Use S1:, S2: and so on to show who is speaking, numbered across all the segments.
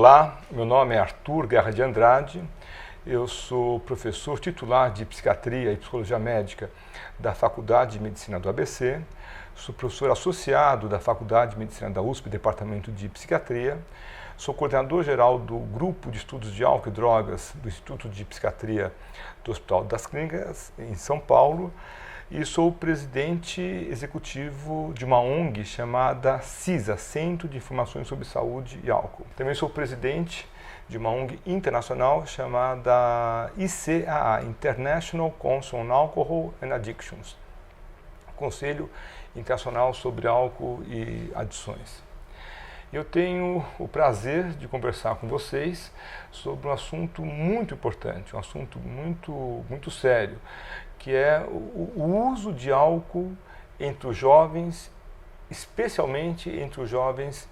S1: Olá, meu nome é Arthur Guerra de Andrade, eu sou professor titular de Psiquiatria e Psicologia Médica da Faculdade de Medicina do ABC, sou professor associado da Faculdade de Medicina da USP, Departamento de Psiquiatria, sou coordenador geral do Grupo de Estudos de Álcool e Drogas do Instituto de Psiquiatria do Hospital das Clínicas, em São Paulo, e sou presidente executivo de uma ONG chamada CISA, Centro de Informações sobre Saúde e Álcool. Também sou presidente de uma ONG internacional chamada ICAA, International Council on Alcohol and Addictions, Conselho Internacional sobre Álcool e Adições. Eu tenho o prazer de conversar com vocês sobre um assunto muito importante, um assunto muito sério, que é o uso de álcool entre os jovens, especialmente entre os jovens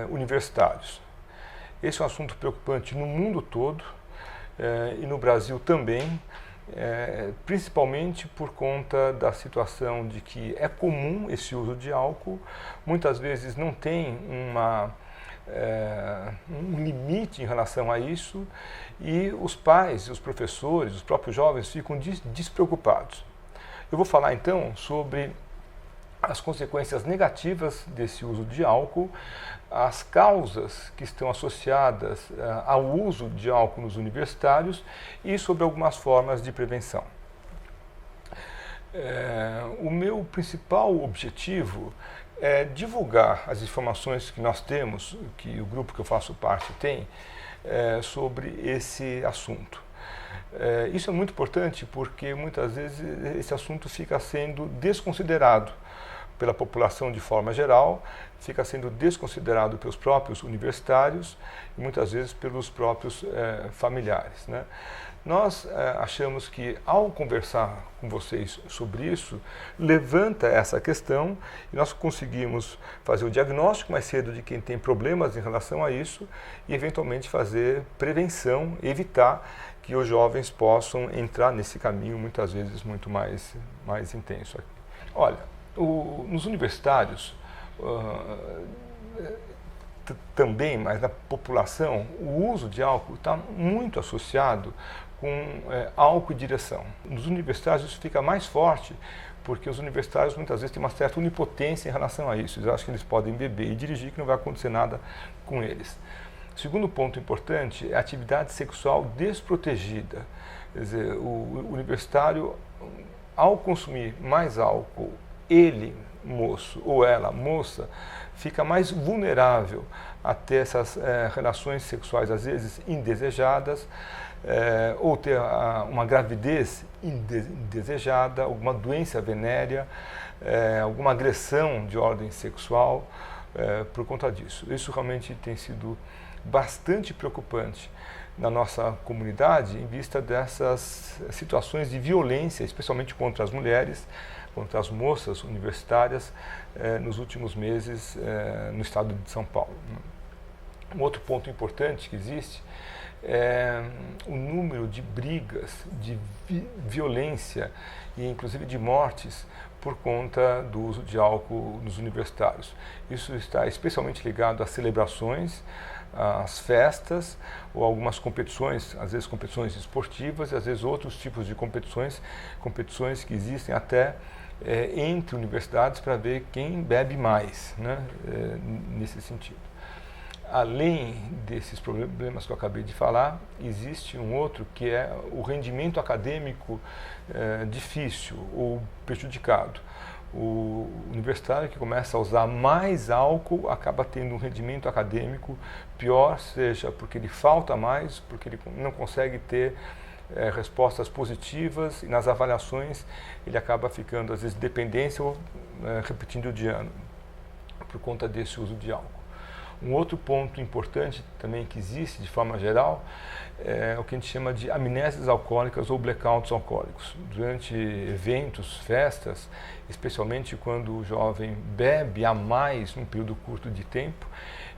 S1: universitários. Esse é um assunto preocupante no mundo todo e no Brasil também, principalmente por conta da situação de que é comum esse uso de álcool, muitas vezes não tem um limite em relação a isso e os pais, os professores, os próprios jovens ficam despreocupados. Eu vou falar então sobre as consequências negativas desse uso de álcool, as causas que estão associadas ao uso de álcool nos universitários e sobre algumas formas de prevenção. O meu principal objetivo é divulgar as informações que nós temos, que o grupo que eu faço parte tem, sobre esse assunto. Isso é muito importante porque muitas vezes esse assunto fica sendo desconsiderado pela população de forma geral, fica sendo desconsiderado pelos próprios universitários e muitas vezes pelos próprios familiares, né? Nós achamos que ao conversar com vocês sobre isso, levanta essa questão e nós conseguimos fazer o diagnóstico mais cedo de quem tem problemas em relação a isso e eventualmente fazer prevenção, evitar que os jovens possam entrar nesse caminho muitas vezes muito mais intenso. Olha, nos universitários também, mas na população, o uso de álcool está muito associado com álcool e direção. Nos universitários isso fica mais forte, porque os universitários muitas vezes têm uma certa onipotência em relação a isso. Eles acham que eles podem beber e dirigir, que não vai acontecer nada com eles. O segundo ponto importante é a atividade sexual desprotegida. Quer dizer, o universitário, ao consumir mais álcool, ele, moço, ou ela, moça, fica mais vulnerável a ter essas relações sexuais, às vezes indesejadas, ou ter uma gravidez indesejada, alguma doença venérea, alguma agressão de ordem sexual por conta disso. Isso realmente tem sido bastante preocupante na nossa comunidade em vista dessas situações de violência, especialmente contra as mulheres, contra as moças universitárias nos últimos meses no estado de São Paulo. Um outro ponto importante que existe é o número de brigas, de violência e inclusive de mortes por conta do uso de álcool nos universitários. Isso está especialmente ligado às celebrações, às festas ou algumas competições, às vezes competições esportivas e às vezes outros tipos de competições que existem até entre universidades para ver quem bebe mais, né, nesse sentido. Além desses problemas que eu acabei de falar, existe um outro que é o rendimento acadêmico difícil ou prejudicado. O universitário que começa a usar mais álcool acaba tendo um rendimento acadêmico pior, seja porque ele falta mais, porque ele não consegue ter respostas positivas e nas avaliações ele acaba ficando às vezes dependência ou repetindo de ano por conta desse uso de álcool. Um outro ponto importante também que existe de forma geral é o que a gente chama de amnésias alcoólicas ou blackouts alcoólicos. Durante eventos, festas, especialmente quando o jovem bebe a mais num período curto de tempo,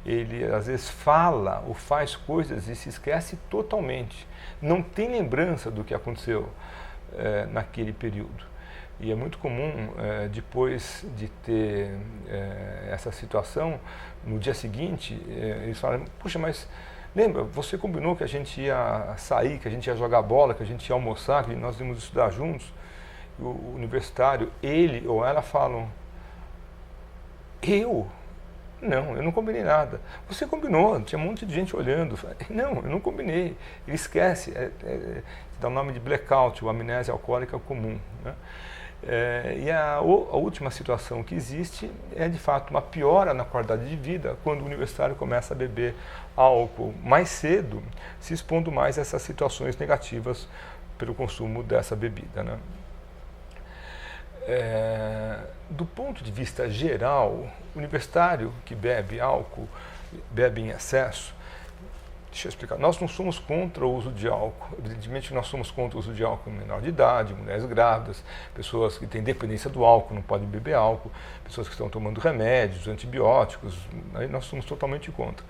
S1: ele às vezes fala ou faz coisas e se esquece totalmente. Não tem lembrança do que aconteceu naquele período. E é muito comum, depois de ter essa situação, no dia seguinte, eles falam, puxa, mas lembra, você combinou que a gente ia sair, que a gente ia jogar bola, que a gente ia almoçar, que nós íamos estudar juntos? E o universitário, ele ou ela falam, eu? Não, eu não combinei nada. Você combinou, tinha um monte de gente olhando. Não, eu não combinei. Ele esquece, dá o nome de blackout, ou amnésia alcoólica comum, né? E a última situação que existe é, de fato, uma piora na qualidade de vida quando o universitário começa a beber álcool mais cedo, se expondo mais a essas situações negativas pelo consumo dessa bebida, né? Do ponto de vista geral, o universitário que bebe álcool, bebe em excesso. Deixa eu explicar, nós não somos contra o uso de álcool, evidentemente nós somos contra o uso de álcool em menor de idade, mulheres grávidas, pessoas que têm dependência do álcool, não podem beber álcool, pessoas que estão tomando remédios, antibióticos, aí nós somos totalmente contra.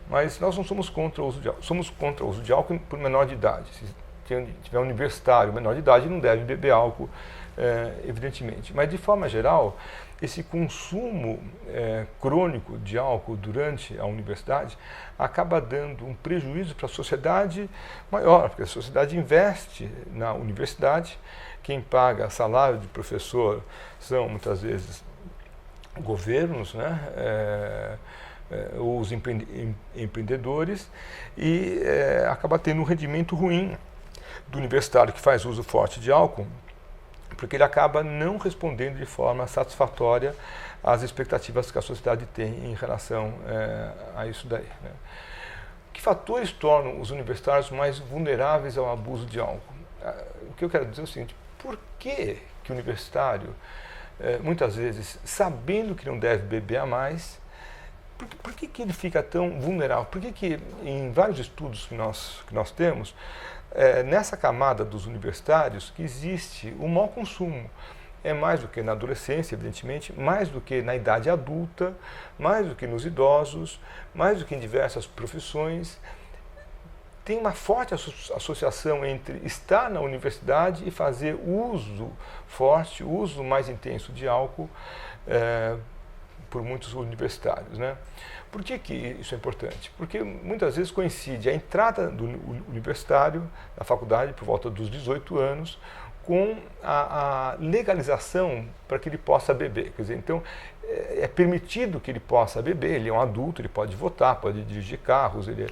S1: Mas nós não somos contra o uso de álcool, somos contra o uso de álcool por menor de idade. Se tiver um universitário menor de idade, não deve beber álcool, evidentemente. Mas de forma geral, esse consumo crônico de álcool durante a universidade acaba dando um prejuízo para a sociedade maior, porque a sociedade investe na universidade, quem paga salário de professor são muitas vezes governos, né? Os empreendedores, e acaba tendo um rendimento ruim do universitário que faz uso forte de álcool, porque ele acaba não respondendo de forma satisfatória às expectativas que a sociedade tem em relação a isso daí, né? Que fatores tornam os universitários mais vulneráveis ao abuso de álcool? O que eu quero dizer é o seguinte, por que o universitário, muitas vezes, sabendo que não deve beber a mais, por que ele fica tão vulnerável? Por que em vários estudos que nós temos, nessa camada dos universitários que existe o mau consumo? É mais do que na adolescência, evidentemente, mais do que na idade adulta, mais do que nos idosos, mais do que em diversas profissões. Tem uma forte associação entre estar na universidade e fazer uso forte, uso mais intenso de álcool por muitos universitários, né? Por que isso é importante? Porque muitas vezes coincide a entrada do universitário na faculdade por volta dos 18 anos com a legalização para que ele possa beber. Quer dizer, então, é permitido que ele possa beber, ele é um adulto, ele pode votar, pode dirigir carros, ele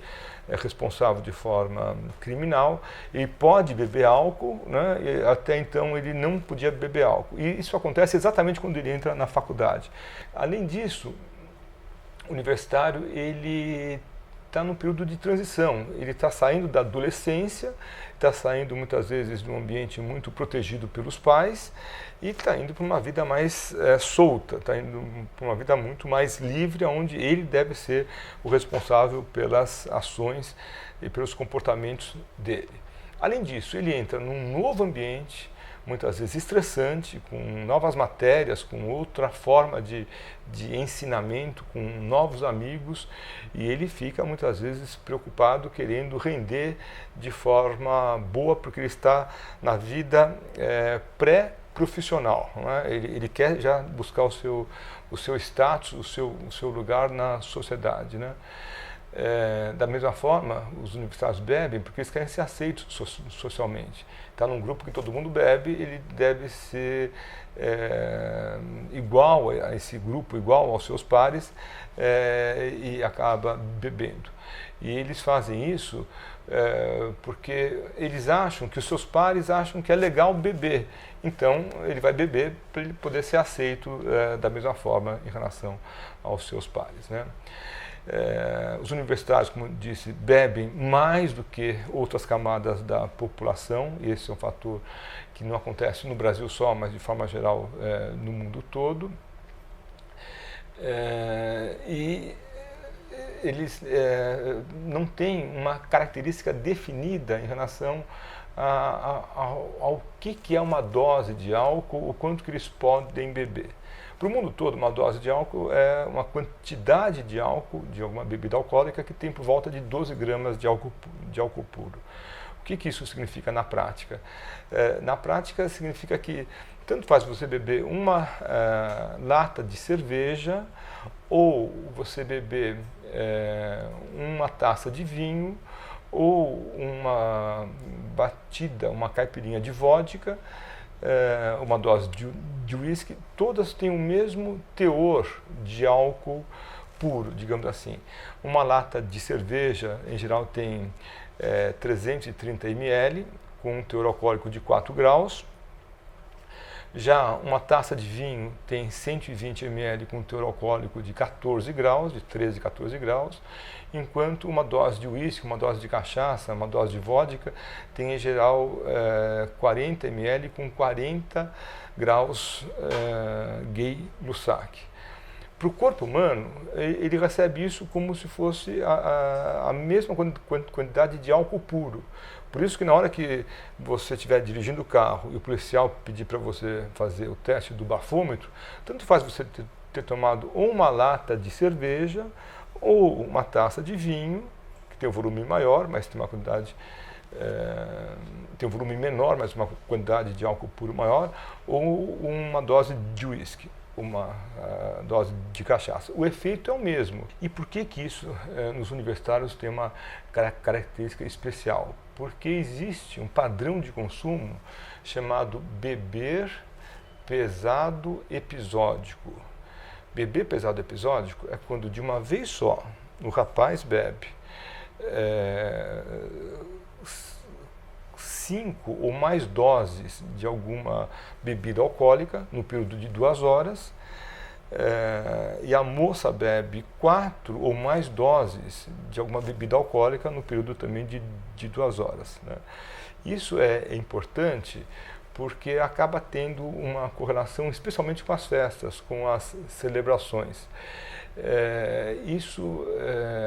S1: é responsável de forma criminal, ele pode beber álcool, né? E até então ele não podia beber álcool. E isso acontece exatamente quando ele entra na faculdade. Além disso, o universitário, ele está num período de transição, ele está saindo da adolescência, está saindo muitas vezes de um ambiente muito protegido pelos pais e está indo para uma vida mais solta, está indo para uma vida muito mais livre, onde ele deve ser o responsável pelas ações e pelos comportamentos dele. Além disso, ele entra num novo ambiente, muitas vezes estressante, com novas matérias, com outra forma de ensinamento, com novos amigos, e ele fica muitas vezes preocupado, querendo render de forma boa, porque ele está na vida pré-profissional, né? Ele quer já buscar o seu status, o seu lugar na sociedade, né? Da mesma forma, os universitários bebem porque eles querem ser aceitos socialmente. Está num grupo que todo mundo bebe, ele deve ser igual a esse grupo, igual aos seus pares, e acaba bebendo. E eles fazem isso porque eles acham que os seus pares acham que é legal beber. Então, ele vai beber para ele poder ser aceito da mesma forma em relação aos seus pares, né? Os universitários, como eu disse, bebem mais do que outras camadas da população, e esse é um fator que não acontece no Brasil só, mas de forma geral no mundo todo. E eles não têm uma característica definida em relação ao que é uma dose de álcool, o quanto que eles podem beber. Para o mundo todo, uma dose de álcool é uma quantidade de álcool, de alguma bebida alcoólica, que tem por volta de 12 gramas de álcool puro. O que isso significa na prática? Na prática significa que tanto faz você beber uma lata de cerveja ou você beber uma taça de vinho ou uma batida, uma caipirinha de vodka, uma dose de uísque, todas têm o mesmo teor de álcool puro, digamos assim. Uma lata de cerveja, em geral, tem 330 ml, com um teor alcoólico de 4 graus. Já uma taça de vinho tem 120 ml com um teor alcoólico de 14 graus, de 13 a 14 graus, enquanto uma dose de uísque, uma dose de cachaça, uma dose de vodka tem em geral 40 ml com 40 graus Gay-Lussac. Para o corpo humano, ele recebe isso como se fosse a mesma quantidade de álcool puro. Por isso que na hora que você estiver dirigindo o carro e o policial pedir para você fazer o teste do bafômetro, tanto faz você ter tomado ou uma lata de cerveja ou uma taça de vinho, que tem um volume maior, mas tem uma quantidade, tem um volume menor, mas uma quantidade de álcool puro maior, ou uma dose de uísque, uma dose de cachaça. O efeito é o mesmo. E por que isso nos universitários tem uma característica especial? Porque existe um padrão de consumo chamado beber pesado episódico. Beber pesado episódico é quando de uma vez só o rapaz bebe 5 ou mais doses de alguma bebida alcoólica no período de 2 horas, e a moça bebe 4 ou mais doses de alguma bebida alcoólica no período também de 2 horas. Né? Isso é importante porque acaba tendo uma correlação especialmente com as festas, com as celebrações. Isso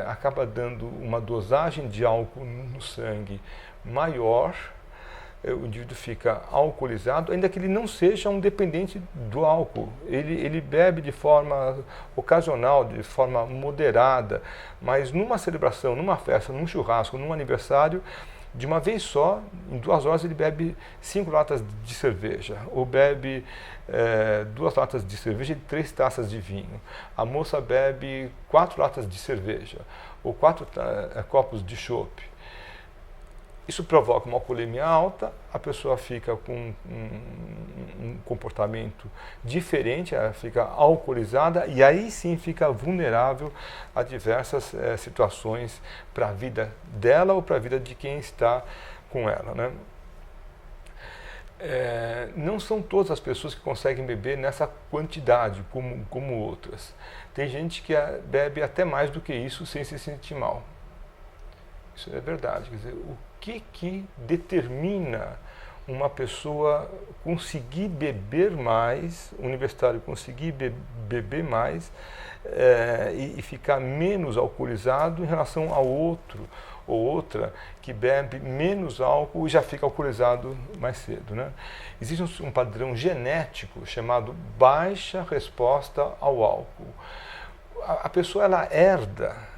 S1: acaba dando uma dosagem de álcool no sangue maior, o indivíduo fica alcoolizado, ainda que ele não seja um dependente do álcool. Ele bebe de forma ocasional, de forma moderada, mas numa celebração, numa festa, num churrasco, num aniversário, de uma vez só, em 2 horas ele bebe 5 latas de cerveja, ou bebe 2 latas de cerveja e 3 taças de vinho. A moça bebe 4 latas de cerveja, ou 4 copos de chopp. Isso provoca uma alcoolemia alta, a pessoa fica com um comportamento diferente, ela fica alcoolizada e aí sim fica vulnerável a diversas situações para a vida dela ou para a vida de quem está com ela. Né? Não são todas as pessoas que conseguem beber nessa quantidade como outras. Tem gente que bebe até mais do que isso sem se sentir mal. Isso é verdade. Quer dizer, o que determina uma pessoa conseguir beber mais, um universitário conseguir beber mais e ficar menos alcoolizado em relação ao outro ou outra que bebe menos álcool e já fica alcoolizado mais cedo. Né? Existe um padrão genético chamado baixa resposta ao álcool. A pessoa ela herda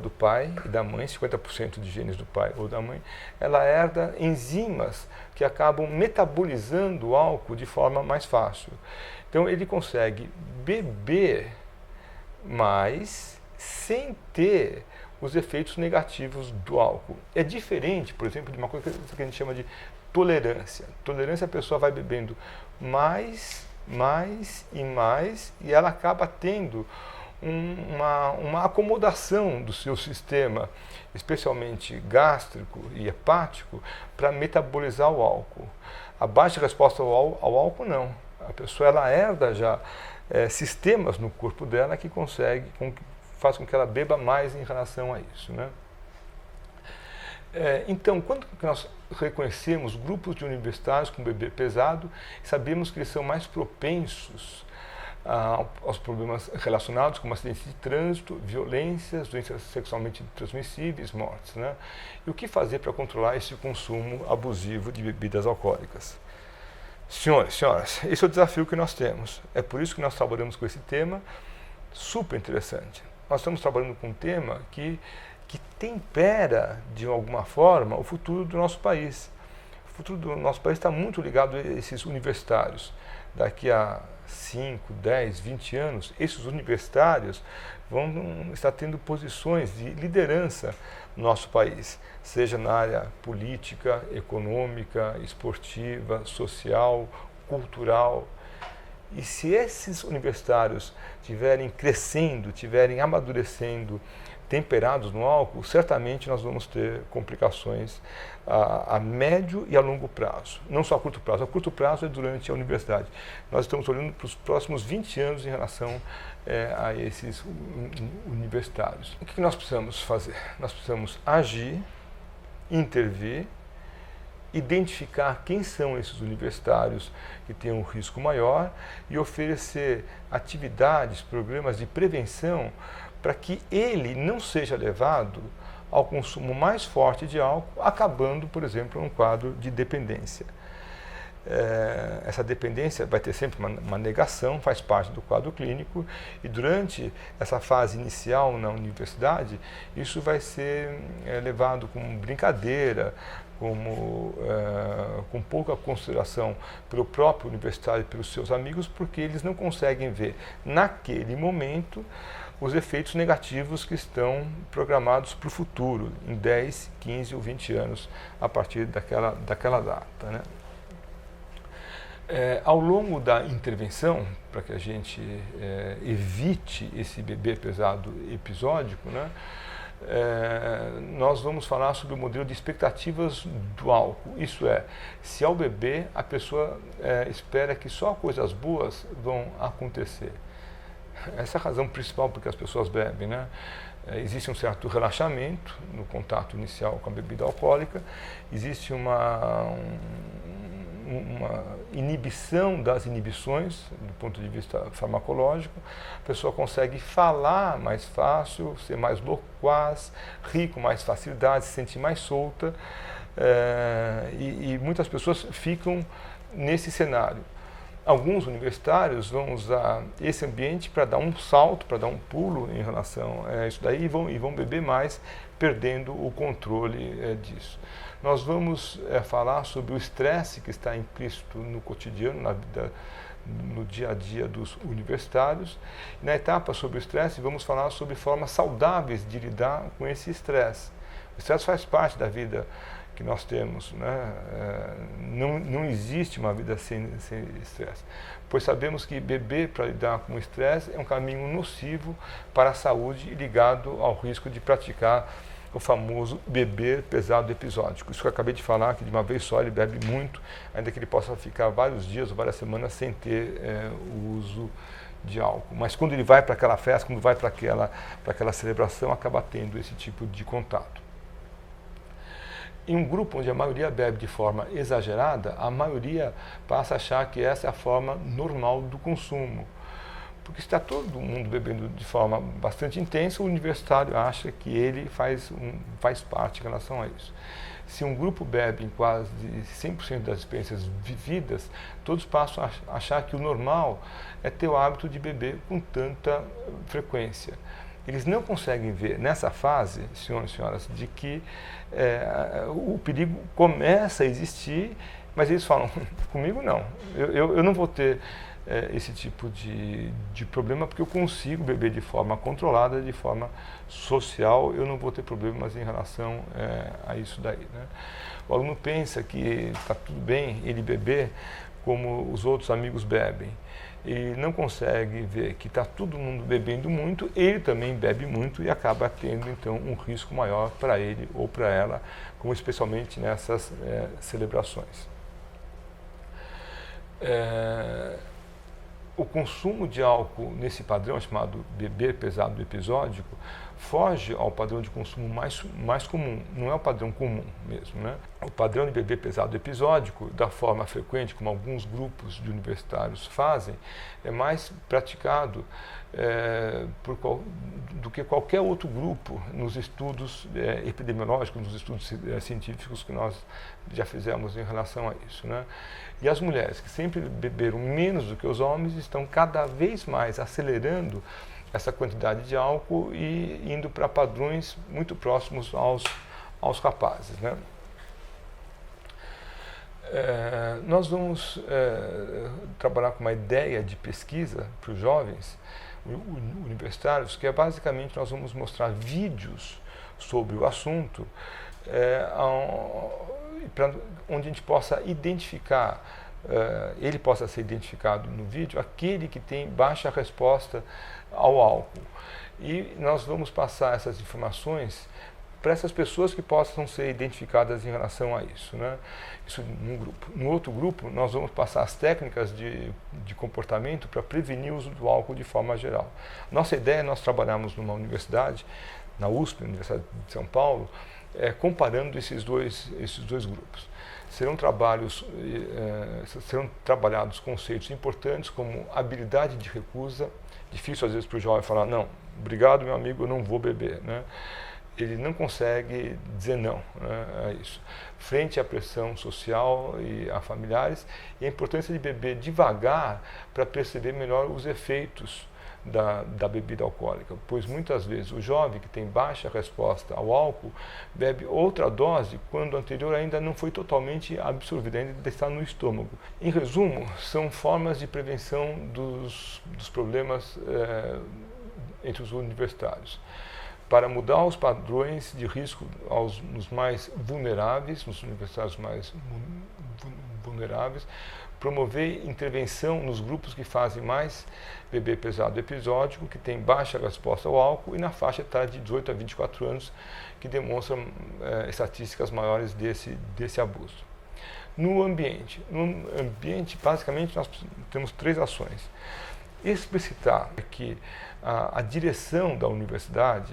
S1: do pai e da mãe, 50% de genes do pai ou da mãe, ela herda enzimas que acabam metabolizando o álcool de forma mais fácil. Então ele consegue beber mais sem ter os efeitos negativos do álcool. É diferente, por exemplo, de uma coisa que a gente chama de tolerância. Tolerância, a pessoa vai bebendo mais e ela acaba tendo uma acomodação do seu sistema, especialmente gástrico e hepático, para metabolizar o álcool. A baixa resposta ao álcool não. A pessoa ela herda já sistemas no corpo dela que faz com que ela beba mais em relação a isso. Né? Então, quando nós reconhecemos grupos de universitários com bebê pesado, sabemos que eles são mais propensos aos problemas relacionados com acidentes de trânsito, violências, doenças sexualmente transmissíveis, mortes. Né? E o que fazer para controlar esse consumo abusivo de bebidas alcoólicas? Senhores, senhoras, esse é o desafio que nós temos. É por isso que nós trabalhamos com esse tema super interessante. Nós estamos trabalhando com um tema que tempera, de alguma forma, o futuro do nosso país. O futuro do nosso país está muito ligado a esses universitários. Daqui a 5, 10, 20 anos, esses universitários vão estar tendo posições de liderança no nosso país, seja na área política, econômica, esportiva, social, cultural. E se esses universitários estiverem crescendo, estiverem amadurecendo, temperados no álcool, certamente nós vamos ter complicações a médio e a longo prazo. Não só a curto prazo. A curto prazo é durante a universidade. Nós estamos olhando para os próximos 20 anos em relação a esses universitários. O que nós precisamos fazer? Nós precisamos agir, intervir, identificar quem são esses universitários que têm um risco maior e oferecer atividades, programas de prevenção para que ele não seja levado ao consumo mais forte de álcool, acabando, por exemplo, um quadro de dependência. Essa dependência vai ter sempre uma negação, faz parte do quadro clínico, e durante essa fase inicial na universidade, isso vai ser levado como brincadeira, com pouca consideração pelo próprio universitário e pelos seus amigos, porque eles não conseguem ver naquele momento os efeitos negativos que estão programados para o futuro, em 10, 15 ou 20 anos, a partir daquela data, né? Ao longo da intervenção, para que a gente evite esse beber pesado episódico, né, nós vamos falar sobre o modelo de expectativas do álcool. Isso é, se ao beber a pessoa espera que só coisas boas vão acontecer. Essa é a razão principal porque as pessoas bebem, né? Existe um certo relaxamento no contato inicial com a bebida alcoólica, existe uma inibição das inibições do ponto de vista farmacológico, a pessoa consegue falar mais fácil, ser mais loquaz, rir com mais facilidade, se sentir mais solta, e muitas pessoas ficam nesse cenário. Alguns universitários vão usar esse ambiente para dar um salto, para dar um pulo em relação a isso daí e vão beber mais, perdendo o controle disso. Nós vamos falar sobre o estresse que está implícito no cotidiano, na vida, no dia a dia dos universitários. E na etapa sobre o estresse, vamos falar sobre formas saudáveis de lidar com esse estresse. O estresse faz parte da vida que nós temos, né? Não existe uma vida sem estresse, pois sabemos que beber para lidar com o estresse é um caminho nocivo para a saúde e ligado ao risco de praticar o famoso beber pesado episódico. Isso que eu acabei de falar, que de uma vez só ele bebe muito, ainda que ele possa ficar vários dias ou várias semanas sem ter o uso de álcool. Mas quando ele vai para aquela festa, quando vai para aquela celebração, acaba tendo esse tipo de contato. Em um grupo onde a maioria bebe de forma exagerada, a maioria passa a achar que essa é a forma normal do consumo. Porque se está todo mundo bebendo de forma bastante intensa, o universitário acha que ele faz parte em relação a isso. Se um grupo bebe em quase 100% das experiências vividas, todos passam a achar que o normal é ter o hábito de beber com tanta frequência. Eles não conseguem ver nessa fase, senhores e senhoras, de que o perigo começa a existir, mas eles falam, comigo não, eu não vou ter esse tipo de problema porque eu consigo beber de forma controlada, de forma social, eu não vou ter problemas em relação a isso daí, né? O aluno pensa que está tudo bem ele beber como os outros amigos bebem. E não consegue ver que está todo mundo bebendo muito, ele também bebe muito e acaba tendo então um risco maior para ele ou para ela, como especialmente nessas celebrações. O consumo de álcool nesse padrão chamado beber pesado episódico foge ao padrão de consumo mais comum, não é o padrão comum mesmo, né? O padrão de beber pesado episódico, da forma frequente, como alguns grupos de universitários fazem, é mais praticado do que qualquer outro grupo nos estudos epidemiológicos, nos estudos científicos que nós já fizemos em relação a isso, né? E as mulheres, que sempre beberam menos do que os homens, estão cada vez mais acelerando essa quantidade de álcool e indo para padrões muito próximos aos rapazes, né? Nós vamos trabalhar com uma ideia de pesquisa para os jovens universitários, que é basicamente nós vamos mostrar vídeos sobre o assunto, onde a gente possa identificar, ele possa ser identificado no vídeo, aquele que tem baixa resposta ao álcool. E nós vamos passar essas informações para essas pessoas que possam ser identificadas em relação a isso, né? Isso num grupo. No outro grupo, nós vamos passar as técnicas de comportamento para prevenir o uso do álcool de forma geral. Nossa ideia é nós trabalharmos numa universidade, na USP, Universidade de São Paulo, comparando esses dois grupos. Serão trabalhados conceitos importantes como habilidade de recusa. Difícil às vezes para o jovem falar, não, obrigado meu amigo, eu não vou beber, né? Ele não consegue dizer não, né, a isso. Frente à pressão social e a familiares, e a importância de beber devagar para perceber melhor os efeitos da bebida alcoólica, pois muitas vezes o jovem que tem baixa resposta ao álcool bebe outra dose quando a anterior ainda não foi totalmente absorvida, ainda está no estômago. Em resumo, são formas de prevenção dos problemas entre os universitários, para mudar os padrões de risco nos mais vulneráveis, nos universitários mais vulneráveis, promover intervenção nos grupos que fazem mais bebê pesado episódico, que tem baixa resposta ao álcool, e na faixa etária de 18 a 24 anos, que demonstram estatísticas maiores desse abuso. No ambiente, basicamente, nós temos 3 ações. Explicitar que a direção da universidade,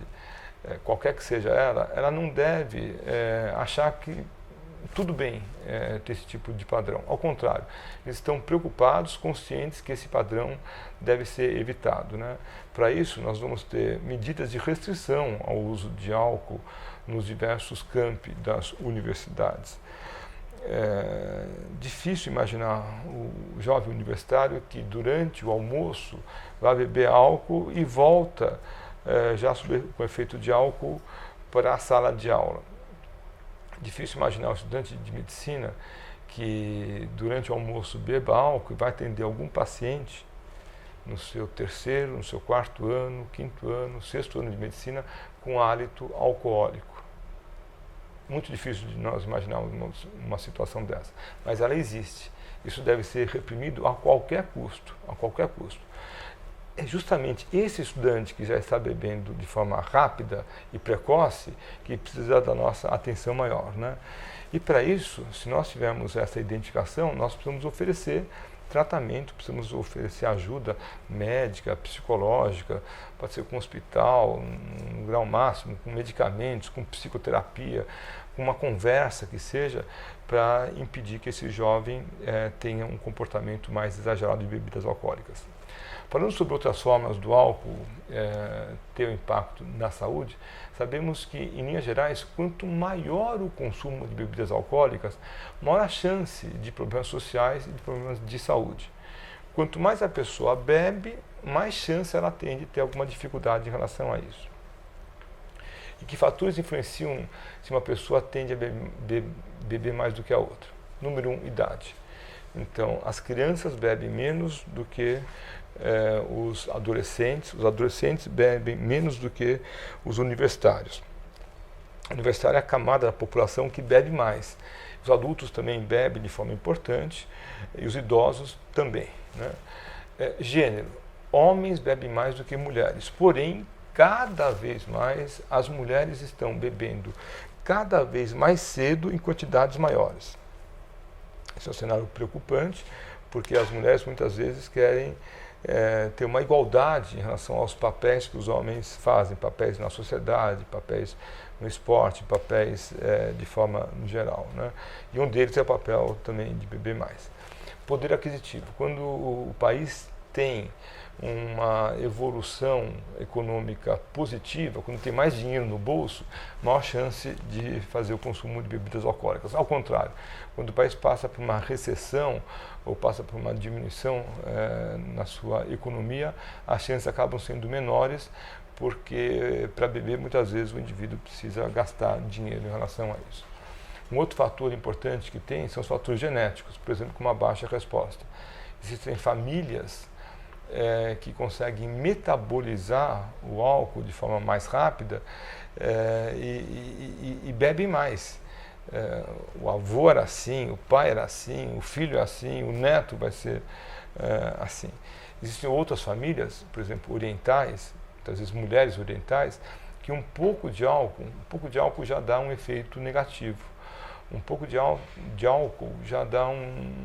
S1: qualquer que seja ela não deve achar que tudo bem ter esse tipo de padrão. Ao contrário, eles estão preocupados, conscientes que esse padrão deve ser evitado, né? Para isso, nós vamos ter medidas de restrição ao uso de álcool nos diversos campi das universidades. É difícil imaginar o jovem universitário que durante o almoço vai beber álcool e volta já com efeito de álcool para a sala de aula. Difícil imaginar o estudante de medicina que durante o almoço beba álcool e vai atender algum paciente no seu 3º, no seu 4º ano, 5º ano, 6º ano de medicina com hálito alcoólico. Muito difícil de nós imaginarmos uma situação dessa, mas ela existe. Isso deve ser reprimido a qualquer custo, a qualquer custo. É justamente esse estudante que já está bebendo de forma rápida e precoce que precisa da nossa atenção maior, né? E para isso, se nós tivermos essa identificação, nós precisamos oferecer tratamento, precisamos oferecer ajuda médica, psicológica, pode ser com hospital, no grau máximo, com medicamentos, com psicoterapia, com uma conversa que seja, para impedir que esse jovem tenha um comportamento mais exagerado de bebidas alcoólicas. Falando sobre outras formas do álcool ter um impacto na saúde, sabemos que, em linhas gerais, quanto maior o consumo de bebidas alcoólicas, maior a chance de problemas sociais e de problemas de saúde. Quanto mais a pessoa bebe, mais chance ela tem de ter alguma dificuldade em relação a isso. E que fatores influenciam se uma pessoa tende a beber mais do que a outra? Número 1, idade. Então, as crianças bebem menos do que os adolescentes bebem menos do que os universitários. O universitário é a camada da população que bebe mais. Os adultos também bebem de forma importante e os idosos também, né? Gênero. Homens bebem mais do que mulheres, porém, cada vez mais as mulheres estão bebendo cada vez mais cedo em quantidades maiores. Esse é um cenário preocupante, porque as mulheres muitas vezes querem ter uma igualdade em relação aos papéis que os homens fazem, papéis na sociedade, papéis no esporte, papéis de forma no geral, né? E um deles é o papel também de beber mais. Poder aquisitivo. Quando o país tem uma evolução econômica positiva, quando tem mais dinheiro no bolso, maior chance de fazer o consumo de bebidas alcoólicas. Ao contrário, quando o país passa por uma recessão ou passa por uma diminuição na sua economia, as chances acabam sendo menores, porque para beber muitas vezes o indivíduo precisa gastar dinheiro em relação a isso. Um outro fator importante que tem são os fatores genéticos, por exemplo, com uma baixa resposta. Existem famílias que conseguem metabolizar o álcool de forma mais rápida e bebem mais. O avô era assim, o pai era assim, o filho é assim, o neto vai ser assim. Existem outras famílias, por exemplo, orientais, muitas vezes mulheres orientais, que um pouco de álcool já dá um efeito negativo. Um pouco de álcool já dá um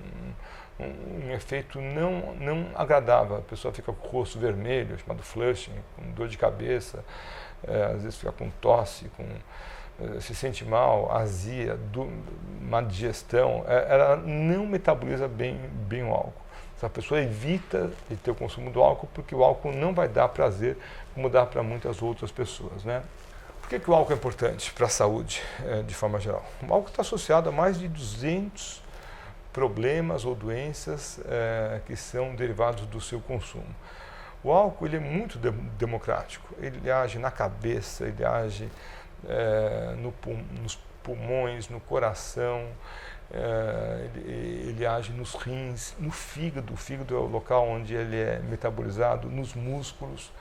S1: efeito não agradável. A pessoa fica com o rosto vermelho, chamado flushing, com dor de cabeça, às vezes fica com tosse, se sente mal, azia, má digestão. Ela não metaboliza bem o álcool. A pessoa evita de ter o consumo do álcool porque o álcool não vai dar prazer como dá para muitas outras pessoas, né? Por que o álcool é importante para a saúde, de forma geral? O álcool está associado a mais de 200 problemas ou doenças que são derivados do seu consumo. O álcool ele é muito democrático, ele age na cabeça, ele age nos pulmões, no coração, ele age nos rins, no fígado. O fígado é o local onde ele é metabolizado, nos músculos.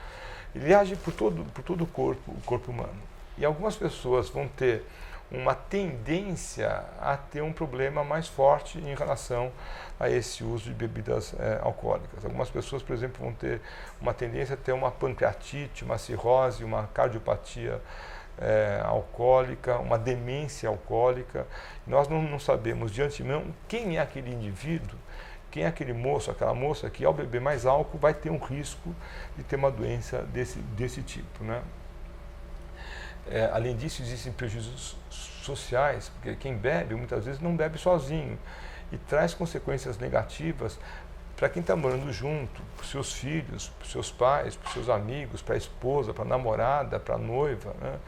S1: Ele age por todo o corpo humano. E algumas pessoas vão ter uma tendência a ter um problema mais forte em relação a esse uso de bebidas alcoólicas. Algumas pessoas, por exemplo, vão ter uma tendência a ter uma pancreatite, uma cirrose, uma cardiopatia alcoólica, uma demência alcoólica. Nós não sabemos de antemão quem é aquele indivíduo, quem é aquele moço, aquela moça que ao beber mais álcool vai ter um risco de ter uma doença desse tipo, né? Além disso, existem prejuízos sociais, porque quem bebe muitas vezes não bebe sozinho e traz consequências negativas para quem está morando junto, para os seus filhos, para os seus pais, para os seus amigos, para a esposa, para a namorada, para a noiva, né?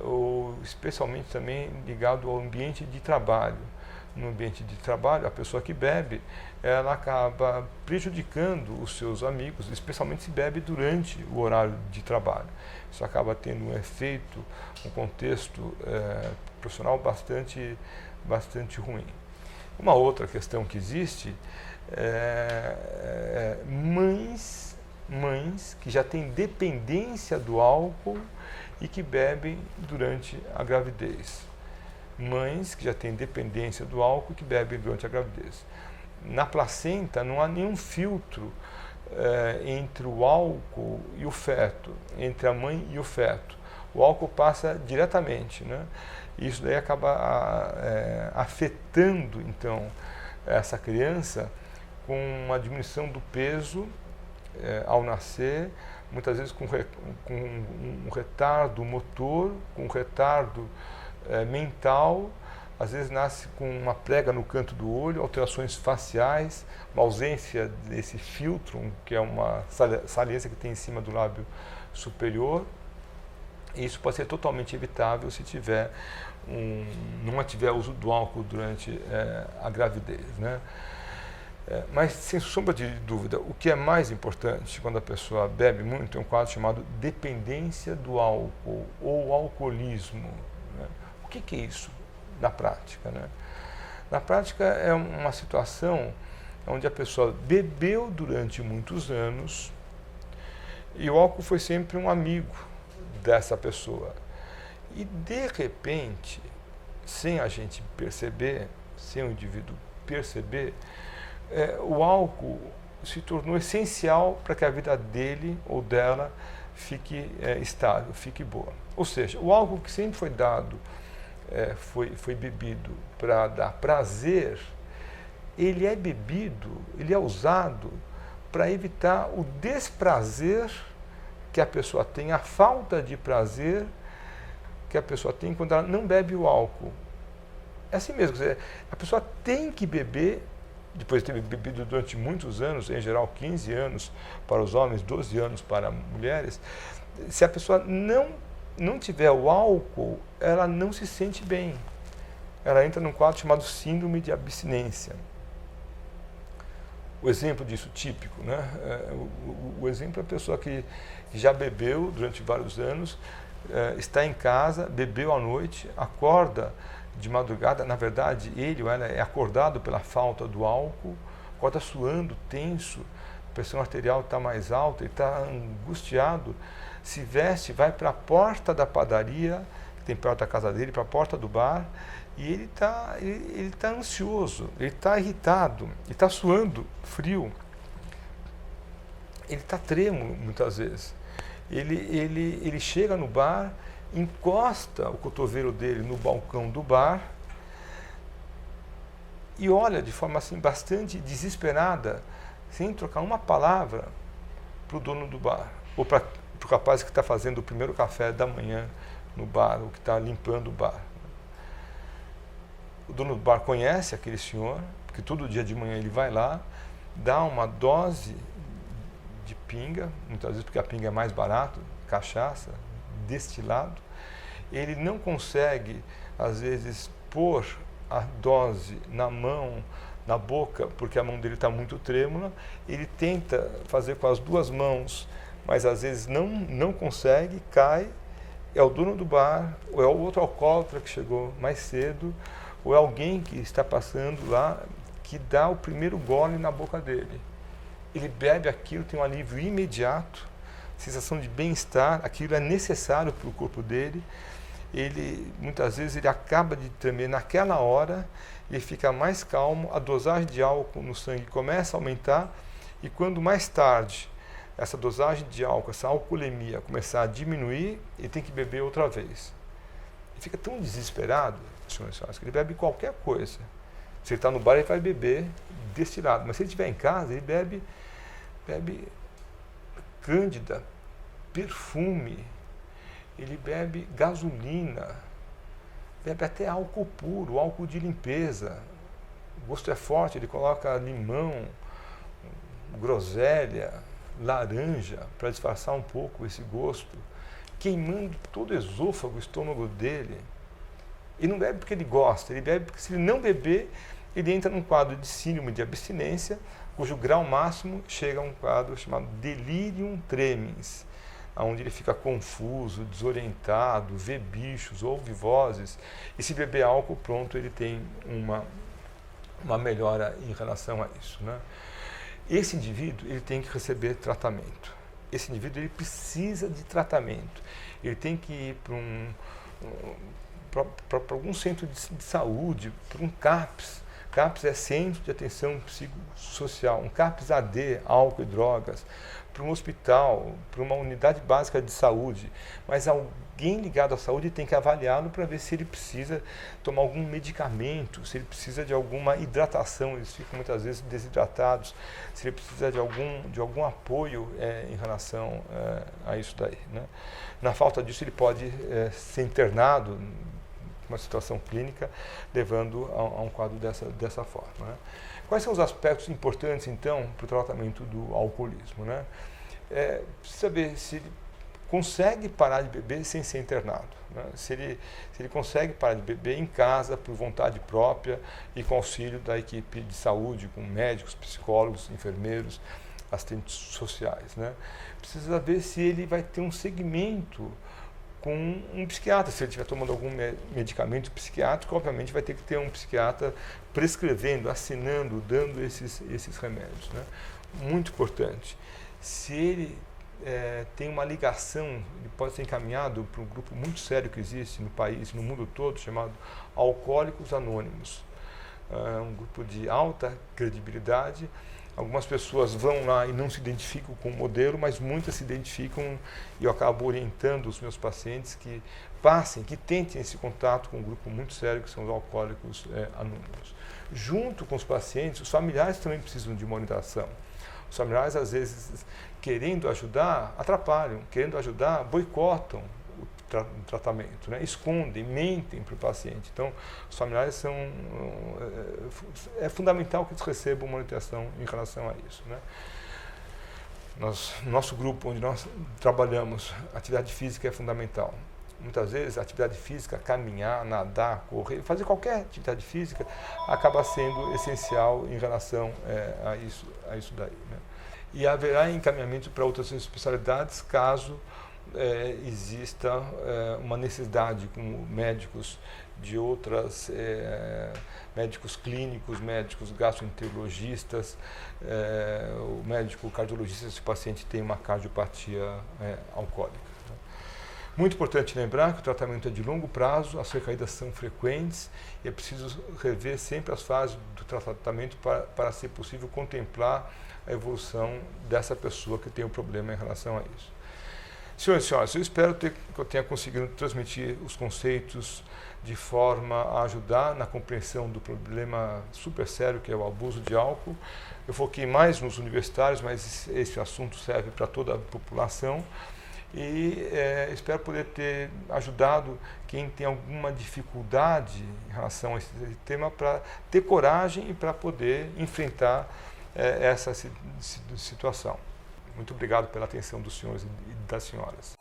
S1: Ou especialmente também ligado ao ambiente de trabalho. No ambiente de trabalho, a pessoa que bebe, ela acaba prejudicando os seus amigos, especialmente se bebe durante o horário de trabalho. Isso acaba tendo um efeito, um contexto profissional bastante ruim. Uma outra questão que existe mães que já têm dependência do álcool e que bebem durante a gravidez. Mães que já têm dependência do álcool e que bebem durante a gravidez. Na placenta não há nenhum filtro entre o álcool e o feto, entre a mãe e o feto. O álcool passa diretamente, né? E isso daí acaba afetando, então, essa criança com uma diminuição do peso ao nascer, muitas vezes com um retardo motor, com um retardo mental, às vezes nasce com uma prega no canto do olho, alterações faciais, uma ausência desse filtro, que é uma saliência que tem em cima do lábio superior. E isso pode ser totalmente evitável se não tiver uso do álcool durante a gravidez, né? Mas, sem sombra de dúvida, o que é mais importante quando a pessoa bebe muito é um quadro chamado dependência do álcool ou alcoolismo, né? O que é isso na prática, né? Na prática é uma situação onde a pessoa bebeu durante muitos anos e o álcool foi sempre um amigo dessa pessoa. E, de repente, sem a gente perceber, sem o indivíduo perceber, o álcool se tornou essencial para que a vida dele ou dela fique estável, fique boa. Ou seja, o álcool que sempre foi dado, foi bebido para dar prazer, ele é bebido, ele é usado para evitar o desprazer que a pessoa tem, a falta de prazer que a pessoa tem quando ela não bebe o álcool. É assim mesmo, a pessoa tem que beber depois de ter bebido durante muitos anos, em geral 15 anos para os homens, 12 anos para mulheres, se a pessoa não tiver o álcool, ela não se sente bem. Ela entra num quadro chamado síndrome de abstinência. O exemplo disso típico, né? O exemplo é a pessoa que já bebeu durante vários anos, está em casa, bebeu à noite, acorda de madrugada, na verdade ele ou ela é acordado pela falta do álcool, acorda suando, tenso, a pressão arterial está mais alta, ele está angustiado, se veste, vai para a porta da padaria, que tem perto da casa dele, para a porta do bar, e ele tá ansioso, ele está irritado, ele está suando frio, ele está trêmulo muitas vezes. Ele chega no bar, encosta o cotovelo dele no balcão do bar e olha de forma assim bastante desesperada, sem trocar uma palavra, para o dono do bar, ou para o rapaz que está fazendo o primeiro café da manhã no bar, ou que está limpando o bar. O dono do bar conhece aquele senhor, porque todo dia de manhã ele vai lá, dá uma dose de pinga, muitas vezes porque a pinga é mais barato, cachaça, destilado. Ele não consegue, às vezes, pôr a dose na mão, na boca, porque a mão dele está muito trêmula. Ele tenta fazer com as duas mãos, mas às vezes não consegue, cai. É o dono do bar, ou é o outro alcoólatra que chegou mais cedo, ou é alguém que está passando lá, que dá o primeiro gole na boca dele. Ele bebe aquilo, tem um alívio imediato, sensação de bem-estar, aquilo é necessário para o corpo dele. Muitas vezes ele acaba de tremer naquela hora, ele fica mais calmo, a dosagem de álcool no sangue começa a aumentar, e quando mais tarde essa dosagem de álcool, essa alcoolemia começar a diminuir, ele tem que beber outra vez. Ele fica tão desesperado, senhores, que ele bebe qualquer coisa. Se ele está no bar, ele vai beber destilado, mas se ele estiver em casa, ele bebe cândida, perfume, ele bebe gasolina, bebe até álcool puro, álcool de limpeza. O gosto é forte, ele coloca limão, groselha, laranja, para disfarçar um pouco esse gosto, queimando todo o esôfago, o estômago dele. Ele não bebe porque ele gosta, ele bebe porque se ele não beber, ele entra num quadro de síndrome de abstinência, cujo grau máximo chega a um quadro chamado delirium tremens, onde ele fica confuso, desorientado, vê bichos, ouve vozes, e se beber álcool, pronto, ele tem uma melhora em relação a isso, né? Esse indivíduo, ele tem que receber tratamento. Esse indivíduo, ele precisa de tratamento. Ele tem que ir para algum centro de saúde, para um CAPS. CAPS é Centro de Atenção Psicossocial, um CAPS AD, álcool e drogas, para um hospital, para uma unidade básica de saúde, mas alguém ligado à saúde tem que avaliá-lo para ver se ele precisa tomar algum medicamento, se ele precisa de alguma hidratação, eles ficam muitas vezes desidratados, se ele precisa de algum apoio em relação a isso daí, né? Na falta disso, ele pode ser internado, uma situação clínica, levando a um quadro dessa forma, né? Quais são os aspectos importantes, então, para o tratamento do alcoolismo, né? Precisa saber se ele consegue parar de beber sem ser internado, né? Se ele consegue parar de beber em casa, por vontade própria e com auxílio da equipe de saúde, com médicos, psicólogos, enfermeiros, assistentes sociais, né? Precisa saber se ele vai ter um segmento com um psiquiatra. Se ele estiver tomando algum medicamento psiquiátrico, obviamente vai ter que ter um psiquiatra prescrevendo, assinando, dando esses remédios, né? Muito importante. Se ele tem uma ligação, ele pode ser encaminhado para um grupo muito sério que existe no país, no mundo todo, chamado Alcoólicos Anônimos. É um grupo de alta credibilidade. Algumas pessoas vão lá e não se identificam com o modelo, mas muitas se identificam, e eu acabo orientando os meus pacientes que passem, que tentem esse contato com um grupo muito sério, que são os alcoólicos anônimos. Junto com os pacientes, os familiares também precisam de uma orientação. Os familiares, às vezes, querendo ajudar, atrapalham, querendo ajudar, boicotam tratamento, né? Escondem, mentem para o paciente. Então, os familiares é fundamental que eles recebam uma orientação em relação a isso, né? Nosso grupo, onde nós trabalhamos, atividade física é fundamental. Muitas vezes, a atividade física, caminhar, nadar, correr, fazer qualquer atividade física, acaba sendo essencial em relação a isso daí, né? E haverá encaminhamento para outras especialidades caso exista uma necessidade, como médicos de outras, médicos clínicos, médicos gastroenterologistas, o médico cardiologista se o paciente tem uma cardiopatia alcoólica. Muito importante lembrar que o tratamento é de longo prazo, as recaídas são frequentes e é preciso rever sempre as fases do tratamento para ser possível contemplar a evolução dessa pessoa que tem o problema em relação a isso. Senhoras e senhores, eu espero que eu tenha conseguido transmitir os conceitos de forma a ajudar na compreensão do problema super sério que é o abuso de álcool. Eu foquei mais nos universitários, mas esse assunto serve para toda a população. E espero poder ter ajudado quem tem alguma dificuldade em relação a esse tema para ter coragem e para poder enfrentar essa situação. Muito obrigado pela atenção dos senhores e das senhoras.